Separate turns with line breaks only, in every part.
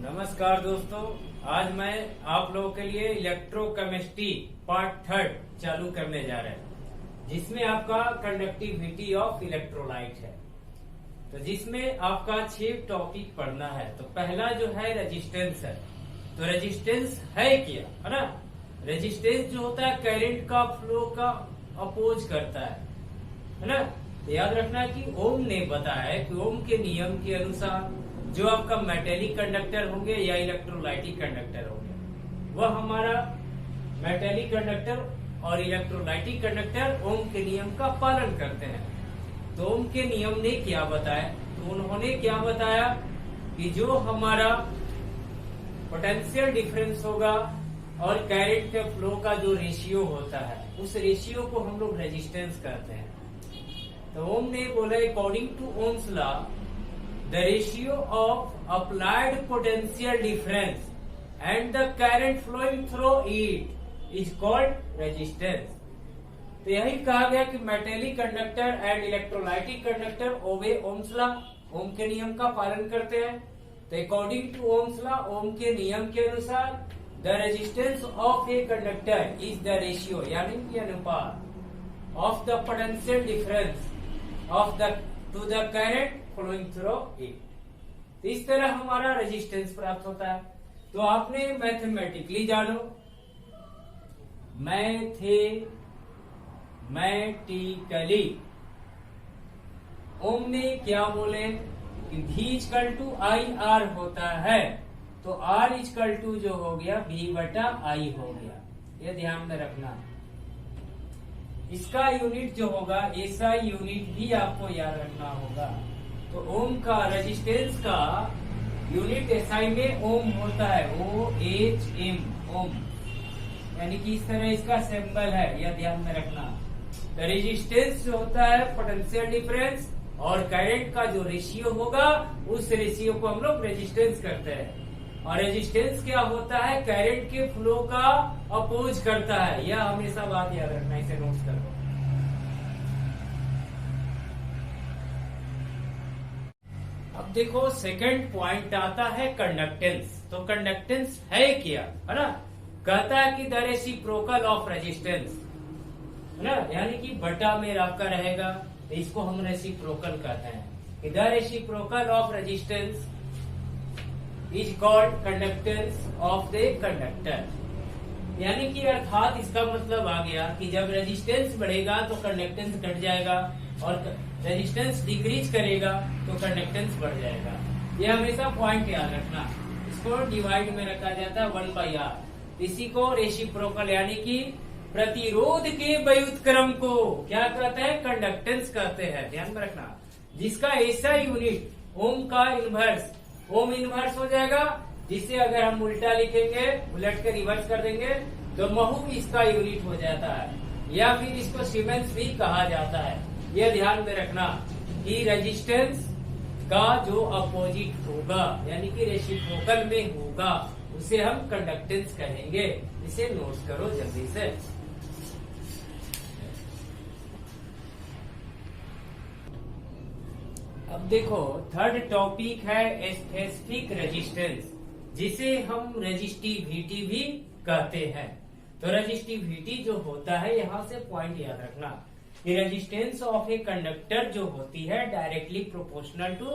नमस्कार दोस्तों, आज मैं आप लोगों के लिए इलेक्ट्रोकेमिस्ट्री पार्ट 3 चालू करने जा रहे हैं, जिसमें आपका कंडक्टिविटी ऑफ इलेक्ट्रोलाइट है। तो जिसमें आपका 6 टॉपिक पढ़ना है। तो पहला जो है रेजिस्टेंस है। तो रेजिस्टेंस है क्या, है ना। रेजिस्टेंस जो होता है करंट का फ्लो का अपोज करता है ना। तो याद रखना कि ओम ने बताया कि ओम के नियम के अनुसार जो आपका मेटेलिक कंडक्टर होंगे या इलेक्ट्रोलाइटिक कंडक्टर होंगे, वह हमारा मेटेलिक कंडक्टर और इलेक्ट्रोलाइटिक कंडक्टर ओम के नियम का पालन करते हैं। तो ओम के नियम ने क्या बताया, तो उन्होंने क्या बताया कि जो हमारा पोटेंशियल डिफरेंस होगा और करंट के फ्लो का जो रेशियो होता है, उस रेशियो को हम लोग रेजिस्टेंस कहते हैं। तो ओम ने बोला according to Ohm's law the ratio of applied potential difference and the current flowing through it is called resistance। तो यही कहा गया कि metallic conductor and electrolytic conductor obey Ohm's law, Ohm के नियम का पालन करते हैं। तो according to Ohm's law, Ohm के नियम के अनुसार the resistance of a conductor is the ratio, यानी कि अनुपात of the potential difference of the to the current flowing through it. इस तरह हमारा रेजिस्टेंस प्राप्त होता है। तो आपने मैथमेटिकली जानो, मैथमेटिकली ओम ने क्या बोले कि V equal to I R होता है। तो R इक्वल टू जो हो गया V बटा आई हो गया, ये ध्यान में रखना। इसका यूनिट जो होगा एसआई यूनिट भी आपको याद रखना होगा। तो ओम का रेजिस्टेंस का यूनिट एसआई में ओम होता है, OHM ओम, यानी कि इस तरह इसका सिंबल है, यह ध्यान में रखना। तो रेजिस्टेंस जो होता है पोटेंशियल डिफरेंस और करंट का जो रेशियो होगा, उस रेशियो को हम लोग रेजिस्टेंस करते हैं। और रेजिस्टेंस क्या होता है, करंट के फ्लो का अपोज करता है। यह हमेशा बात याद रखना, इसे नोट करो। अब देखो सेकंड पॉइंट आता है कंडक्टेंस। तो कंडक्टेंस है क्या, है ना। कहता है कि द रेसिप्रोकल ऑफ रेजिस्टेंस, है ना, यानी कि बटा में आपका रहेगा, तो इसको हम रेसिप्रोकल कहते हैं कि the reciprocal of resistance is called conductance of the conductor. यानी कि अर्थात इसका मतलब आ गया कि जब रेजिस्टेंस बढ़ेगा तो कंडक्टेंस घट जाएगा, और रेजिस्टेंस डिक्रीज करेगा तो कंडक्टेंस बढ़ जाएगा। ये हमेशा पॉइंट याद रखना। इसको डिवाइड में रखा जाता है 1/r। इसी को रेसिप्रोकल यानी कि प्रतिरोध के व्युत्क्रम को क्या कहते हैं, कंडक्टेंस कहते हैं, ध्यान में रखना। जिसका ऐसा यूनिट ओम का इनवर्स, ओम इनवर्स हो जाएगा, जिसे अगर हम उल्टा लिखेंगे, उलट के रिवर्स कर देंगे तो महू इसका यूनिट हो जाता है, या फिर इसको सीमेंस भी कहा जाता है। यह ध्यान में रखना कि रेजिस्टेंस का जो अपोजिट होगा, यानी कि रेसिप्रोकल में होगा, उसे हम कंडक्टेंस कहेंगे। इसे नोट करो जल्दी से। अब देखो थर्ड टॉपिक है स्पेसिफिक रेजिस्टेंस, जिसे हम रेजिस्टिविटी भी कहते हैं। तो रेजिस्टिविटी जो होता है, यहाँ से पॉइंट याद रखना कि रेजिस्टेंस ऑफ ए कंडक्टर जो होती है directly proportional to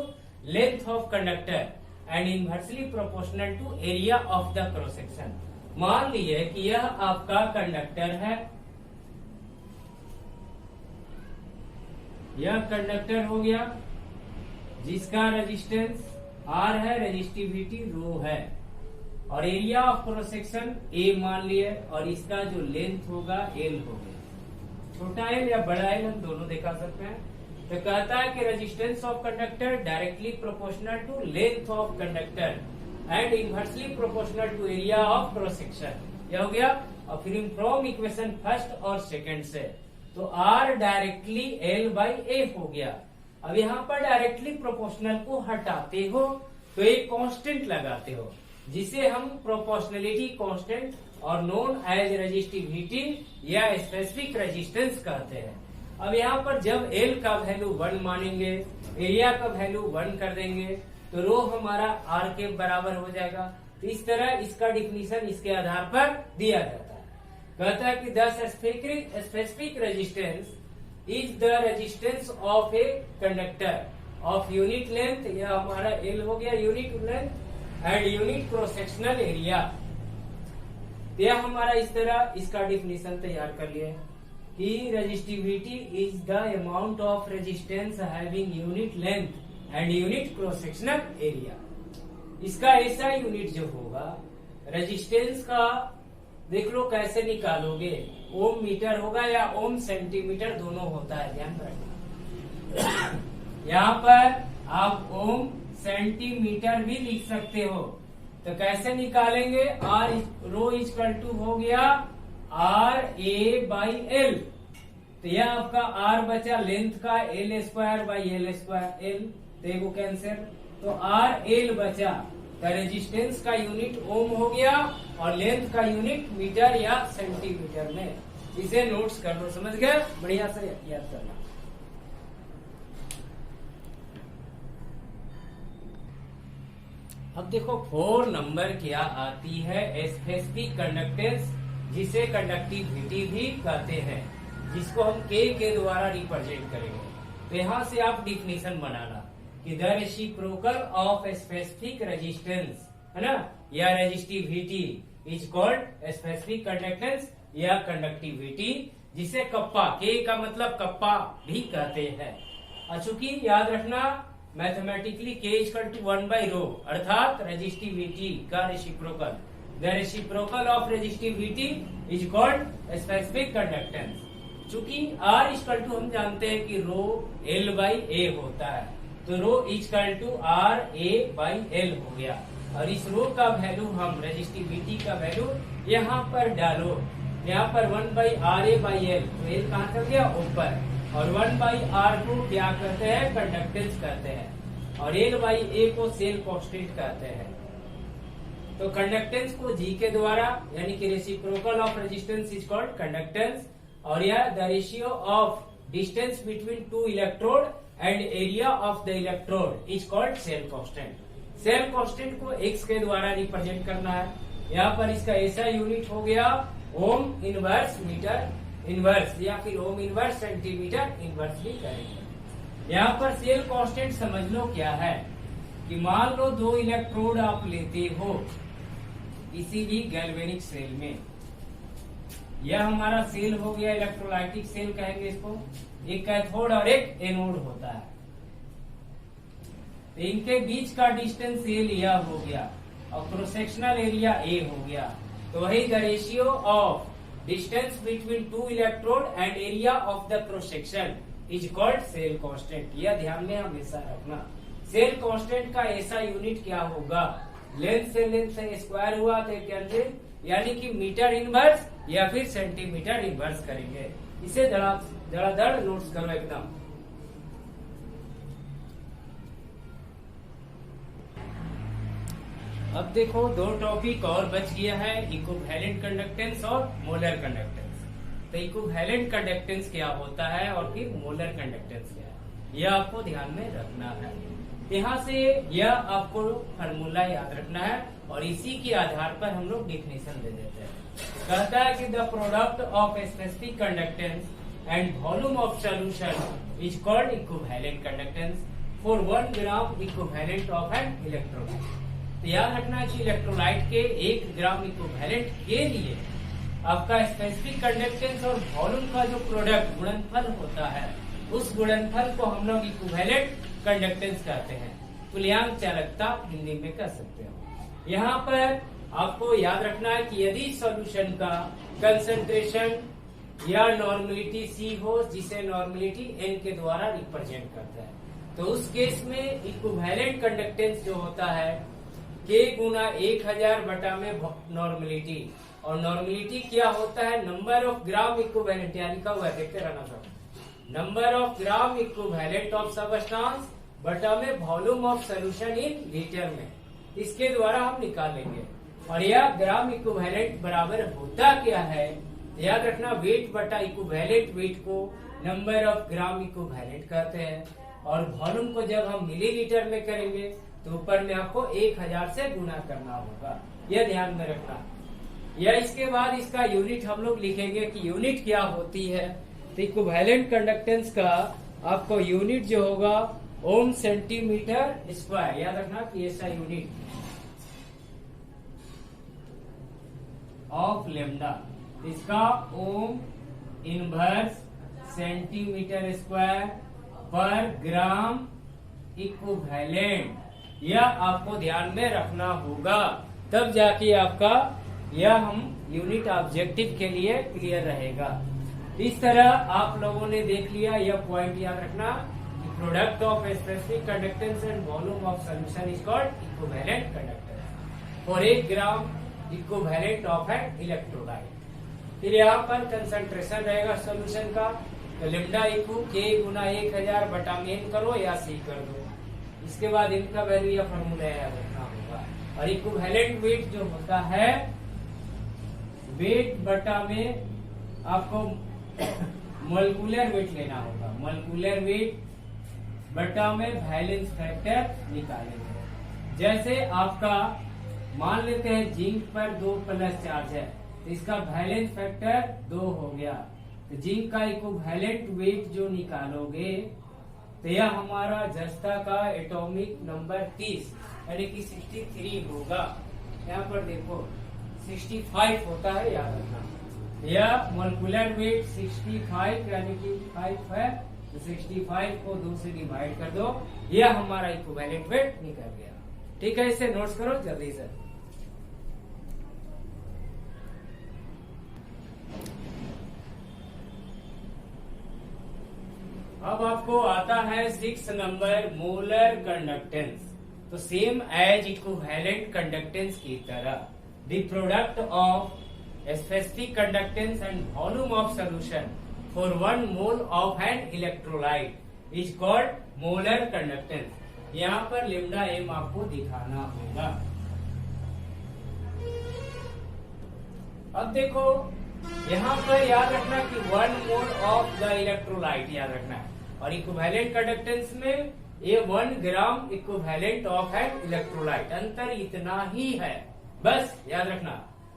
length of conductor and inversely proportional to area of the cross section. मान लीजिए कि यह आपका कंडक्टर है, यह कंडक्टर हो गया जिसका रेजिस्टेंस R है, रेजिस्टिविटी रो है, और area of cross section A मान लिए, और इसका जो लेंथ होगा L हो गया। छोटा एल या बड़ा एल हम दोनों दिखा सकते हैं। तो कहता है कि resistance of conductor directly proportional to length of conductor and inversely proportional to area of cross section. यह हो गया। और फिर फ्रॉम इक्वेशन फर्स्ट और सेकंड से, तो R डायरेक्टली L/A हो गया। अब यहाँ पर डायरेक्टली प्रोपोर्शनल को हटाते हो तो एक कांस्टेंट लगाते हो, जिसे हम प्रोपोर्शनलिटी कांस्टेंट और नोन एज रेजिस्टिविटी या स्पेसिफिक रेजिस्टेंस कहते हैं। अब यहाँ पर जब L का वैल्यू 1 मानेंगे, एरिया का वैल्यू 1 कर देंगे, तो रो हमारा आर के बराबर हो जाएगा। तो इस तरह इसका डिफिनीशन इसके आधार पर दिया जाता है। कहता है कि the specific resistance is the resistance of a conductor of unit length, यह हमारा एल हो गया unit length, and unit cross sectional area. यह हमारा इस तरह इसका डिफिनीशन तैयार कर लिया कि resistivity is the amount of resistance having unit length and unit cross sectional area. इसका ऐसा यूनिट जो होगा रेजिस्टेंस का, देख लो कैसे निकालोगे, ओम मीटर होगा या ओम सेंटीमीटर दोनों होता है, ध्यान रखना। यहाँ पर आप ओम सेंटीमीटर भी लिख सकते हो। तो कैसे निकालेंगे, आर रो इक्वल टू हो गया आर ए बाई एल। तो यह आपका आर बचा लेंथ का, L square by L square, L देखो कैंसिल, तो आर एल बचा। तो रेजिस्टेंस का यूनिट ओम हो गया और लेंथ का यूनिट मीटर या सेंटीमीटर में। इसे नोट्स कर लो, समझ गए, बढ़िया से याद करना। अब देखो 4 नंबर क्या आती है, स्पेसिफिक कंडक्टेंस, जिसे कंडक्टिविटी भी कहते हैं, जिसको हम के द्वारा रिप्रेजेंट करेंगे। तो यहाँ से आप डिफिनेशन बनाना कि the reciprocal of specific resistance, है ना, या resistivity is called specific conductance या कंडक्टिविटी, जिसे कप्पा, के का मतलब कप्पा भी कहते हैं। चूंकि याद रखना मैथमेटिकली के इक्वल टू 1 बाई रो, अर्थात रेजिस्टिविटी का reciprocal, the reciprocal of resistivity is called specific conductance. चूंकि आर इक्वल टू हम जानते हैं कि रो एल बाई ए होता है, तो rho equal to R A by L हो गया। और इस रो का वैल्यू हम रेजिस्टिविटी का वैल्यू यहाँ पर डालो, यहाँ पर 1 by R A by L, तो एल कहाँ चल गया ऊपर, और 1 बाई आर को क्या कहते हैं, कंडक्टेंस कहते हैं, और एल बाई ए को सेल कांस्टेंट कहते हैं। तो कंडक्टेंस को जी के द्वारा, यानी कि reciprocal of resistance is called conductance, और यह the ratio of distance between two electrode and area of the electrode is called cell constant. Cell constant को एक्स के द्वारा रिप्रेजेंट करना है। यहाँ पर इसका ऐसा यूनिट हो गया ओम इनवर्स मीटर इनवर्स, या फिर ओम इनवर्स सेंटीमीटर इनवर्स भी करेंगे। यहाँ पर सेल कांस्टेंट समझ लो क्या है कि मान लो 2 इलेक्ट्रोड आप लेते हो किसी भी गैल्वेनिक सेल में, यह हमारा सेल हो गया, इलेक्ट्रोलाइटिक सेल कहेंगे इसको, एक कैथोड और एक एनोड होता है। तो इनके बीच का डिस्टेंस ए लिया हो गया और क्रॉस सेक्शनल एरिया ए हो गया। तो वही the ratio of distance between two electrode and area of the cross section is called cell constant. यह ध्यान में हमेशा रखना। सेल कांस्टेंट का ऐसा यूनिट क्या होगा, लेंथ से स्क्वायर हुआ तो कैंसिल, यानी कि मीटर इनवर्स या फिर सेंटीमीटर इनवर्स करेंगे। इसे धड़ाधड़ नोट्स करो एकदम। अब देखो 2 टॉपिक और बच गया है, इक्विवेलेंट कंडक्टेंस और मोलर कंडक्टेंस। तो इक्विवेलेंट कंडक्टेंस क्या होता है और फिर मोलर कंडक्टेंस क्या है, यह आपको ध्यान में रखना है। यहाँ से यह आपको फार्मूला याद रखना है और इसी के आधार पर हम लोग डिफिनेशन दे देते हैं। कहता है कि the product of specific conductance and volume of solution is called equivalent conductance for 1 gram equivalent of an electrolyte. तो याद रखना है कि इलेक्ट्रोलाइट के 1 ग्राम इक्विवेलेंट के लिए आपका स्पेसिफिक कंडक्टेंस और वॉल्यूम का जो प्रोडक्ट गुणनफल होता है, उस गुणनफल को हम लोग इक्विवेलेंट कंडक्टेंस कहते हैं। तुल्यांक चालकता हिंदी में कह सकते हो। यहाँ पर आपको याद रखना है कि यदि सॉल्यूशन का कंसंट्रेशन या नॉर्मलिटी C हो, जिसे नॉर्मलिटी N के द्वारा रिप्रेजेंट करता है, तो उस केस में इक्विवेलेंट कंडक्टेंस जो होता है K गुना 1000 बटा में नॉर्मलिटी, और नॉर्मलिटी क्या होता है, नंबर ऑफ ग्राम इक्विवेलेंट, यहाँ लिखा हुआ है देखते रहना सब, number of gram equivalent of substance बटा में volume of solution in litre में, इसके द्वारा हम निकालेंगे। और यह ग्राम इक्विवेलेंट बराबर होता क्या है, याद रखना, वेट बटा इक्विवेलेंट वेट को नंबर ऑफ ग्राम इक्विवेलेंट कहते हैं, और वॉल्यूम को जब हम मिलीलीटर में करेंगे तो ऊपर में आपको 1000 से गुना करना होगा, यह ध्यान में रखना। या इसके बाद इसका यूनिट हम लोग लिखेंगे कि यूनिट क्या होती है। तो इक्विवेलेंट कंडक्टेंस का आपको यूनिट जो होगा ओम सेंटीमीटर स्क्वायर, याद रखना कि ऐसा यूनिट ऑफ लेमडा, इसका ओम इनवर्स सेंटीमीटर स्क्वायर पर ग्राम इक्विवेलेंट, यह आपको ध्यान में रखना होगा, तब जाके आपका यह हम यूनिट ऑब्जेक्टिव के लिए क्लियर रहेगा। इस तरह आप लोगों ने देख लिया, यह पॉइंट याद रखना कि product of specific conductance and volume of solution is called equivalent conductance for 1 gram equivalent of an electrolyte. फिर यहाँ पर कंसंट्रेशन रहेगा सॉल्यूशन का, तो लेमडा इक्वल के गुना 1000 बटा में n करो या सी कर दो। इसके बाद इनका वैल्यू या फॉर्मूला याद रखना होगा। और इक्विवेलेंट वेट जो होता है, वेट बटा में आपको मोलिकुलर वेट लेना होगा, मोलिकुलर वेट बटा में वैलेंस फैक्टर निकालेंगे। जैसे आपका मान लेते हैं जिंक पर 2 प्लस चार्ज है, तो इसका वैलेंस फैक्टर 2 हो गया, तो जिंक का इक्विवेलेंट वेट जो निकालोगे तो यह हमारा जस्ता का एटॉमिक नंबर 30 यानी कि 63 होगा। यहाँ पर देखो 65 होता है, याद रखना। यह मोलिकुलर वेट 65 यानी कि 5 है, तो 65 को 2 से डिवाइड कर दो, यह हमारा इक्विवेलेंट वेट निकल गया। ठीक है, इसे नोट्स करो जल्दी से। अब आपको आता है 6 नंबर मोलर कंडक्टेंस। तो सेम एज इक्विवेलेंट कंडक्टेंस की तरह the product of specific conductance and volume of solution for 1 mole of an electrolyte is called molar conductance. यहाँ पर लेमडा एम आपको दिखाना होगा। अब देखो यहाँ पर याद रखना कि 1 मोल ऑफ द इलेक्ट्रोलाइट याद रखना है, और इक्विवेलेंट कंडक्टेंस में ये 1 gram equivalent of an electrolyte, अंतर इतना ही है। बस याद रखना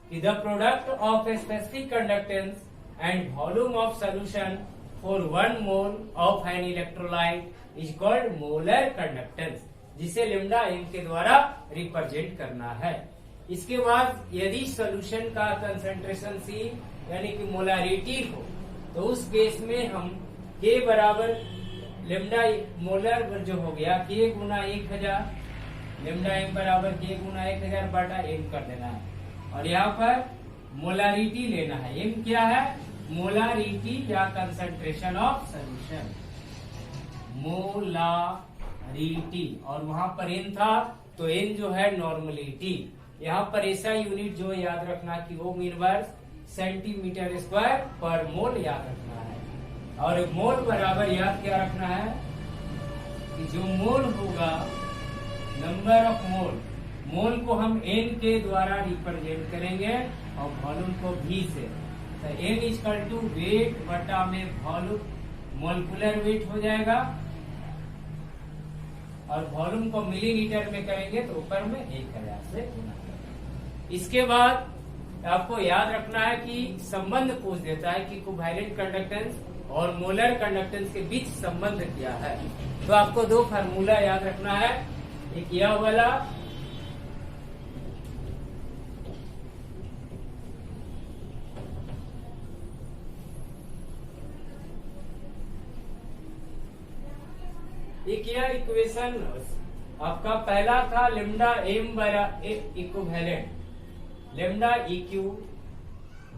कि the product of specific conductance and volume of solution for 1 mole of an electrolyte is called molar conductance, जिसे लेमडा एम के द्वारा रिप्रेजेंट करना है। इसके बाद यदि सॉल्यूशन का कंसंट्रेशन सी यानी कि मोलारिटी हो, तो उस केस में हम के बराबर लेमडा मोलर जो हो गया के गुना 1000, लेमडा एम बराबर के गुना 1000 बटा एम कर देना है। और यहाँ पर मोलारिटी लेना है। एम क्या है? मोलारिटी या कंसंट्रेशन ऑफ सॉल्यूशन, मोलारिटी। और वहां पर एन था तो एन जो है नॉर्मलिटी। यहाँ पर ऐसा यूनिट जो याद रखना कि ओम इनवर्स सेंटीमीटर स्क्वायर पर मोल याद रखना है। और मोल बराबर याद क्या रखना है कि जो मोल होगा नंबर ऑफ मोल, मोल को हम एन के द्वारा रिप्रेजेंट करेंगे और वॉल्यूम को भी से। तो एन इक्वल टू वेट बटा में वॉल्यूम, मोलिकुलर वेट हो जाएगा, और वॉल्यूम को मिलीलीटर में करेंगे तो ऊपर में 1000 से गुना करेंगे। इसके बाद आपको याद रखना है कि संबंध पूछ देता है कि इक्विवेलेंट कंडक्टेंस और मोलर कंडक्टेंस के बीच संबंध क्या है। तो आपको 2 फार्मूला याद रखना है, एक यह वाला एक यह इक्वेशन आपका पहला था लेमडा एम बराबर इक्विवेलेंट, लेमडा इक्यू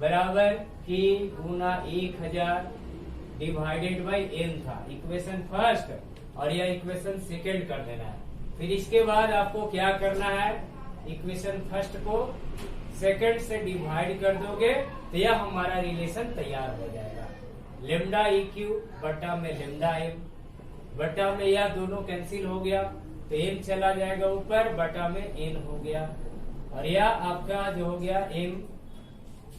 बराबर के गुना 1000 डिवाइडेड बाई एन था, इक्वेशन फर्स्ट। और यह इक्वेशन सेकेंड कर देना है। फिर इसके बाद आपको क्या करना है, इक्वेशन फर्स्ट को सेकेंड से डिवाइड कर दोगे तो यह हमारा रिलेशन तैयार हो जाएगा। लेमडा इक्यू बटा में लेमडा एम, बटा में यह दोनों कैंसिल हो गया तो एम चला जाएगा ऊपर, बटा में एन हो गया। और यह आपका जो हो गया एम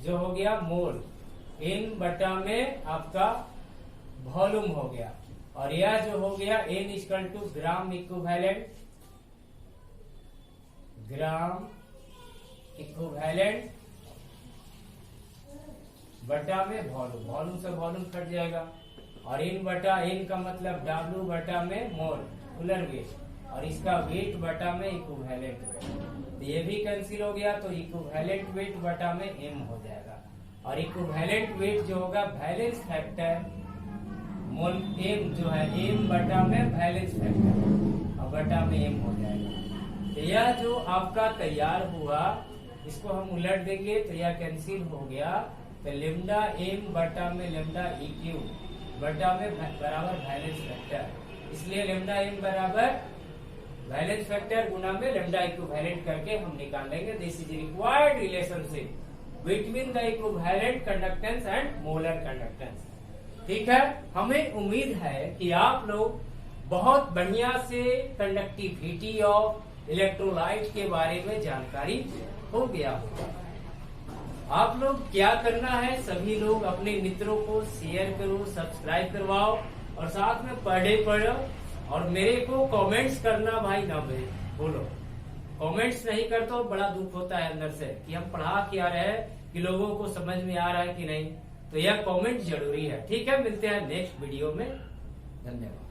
जो हो गया मोल, एन बटा में आपका वॉल्यूम हो गया। और यह जो हो गया N equal to gram equivalent, gram equivalent बटा में वॉल्यूम, वॉल्यूम से वॉल्यूम कट जाएगा, और इन बटा इन का मतलब W बटा में मोल मोलर वेट, और इसका वेट बटा में इक्विवेलेंट वेट, तो ये भी कैंसिल हो गया, तो इक्विवेलेंट वेट बटा में m हो जाएगा, और इक्विवेलेंट वेट जो होगा वैलेंस फैक्टर मोल m जो है m बटा में वैलेंस फैक्टर और बटा में m हो जाएगा। तो यह जो आपका तैयार हुआ इसको हम उलट देंगे तो यह कैंसिल हो गया, तो लेमडा m बटा में लेमडा EQ बटा में बराबर वैलेंस फैक्टर, इसलिए लेमडा m बराबर वैलेंस फैक्टर गुना में लेमडा इक्विवेलेंट करके हम निकाल लेंगे। This is required relationship between the equivalent conductance and molar conductance. ठीक है, हमें उम्मीद है कि आप लोग बहुत बढ़िया से कंडक्टिविटी ऑफ इलेक्ट्रोलाइट के बारे में जानकारी हो गया होगा। आप लोग क्या करना है, सभी लोग अपने मित्रों को शेयर करो, सब्सक्राइब करवाओ, और साथ में पढ़ो, और मेरे को कमेंट्स करना भाई ना बोलो, कमेंट्स नहीं कर तो बड़ा दुख होता है अंदर से कि हम पढ़ा क्या रहे हैं, कि लोगों को समझ में आ रहा है कि नहीं, तो यह कमेंट जरूरी है। ठीक है, मिलते हैं नेक्स्ट वीडियो में, धन्यवाद।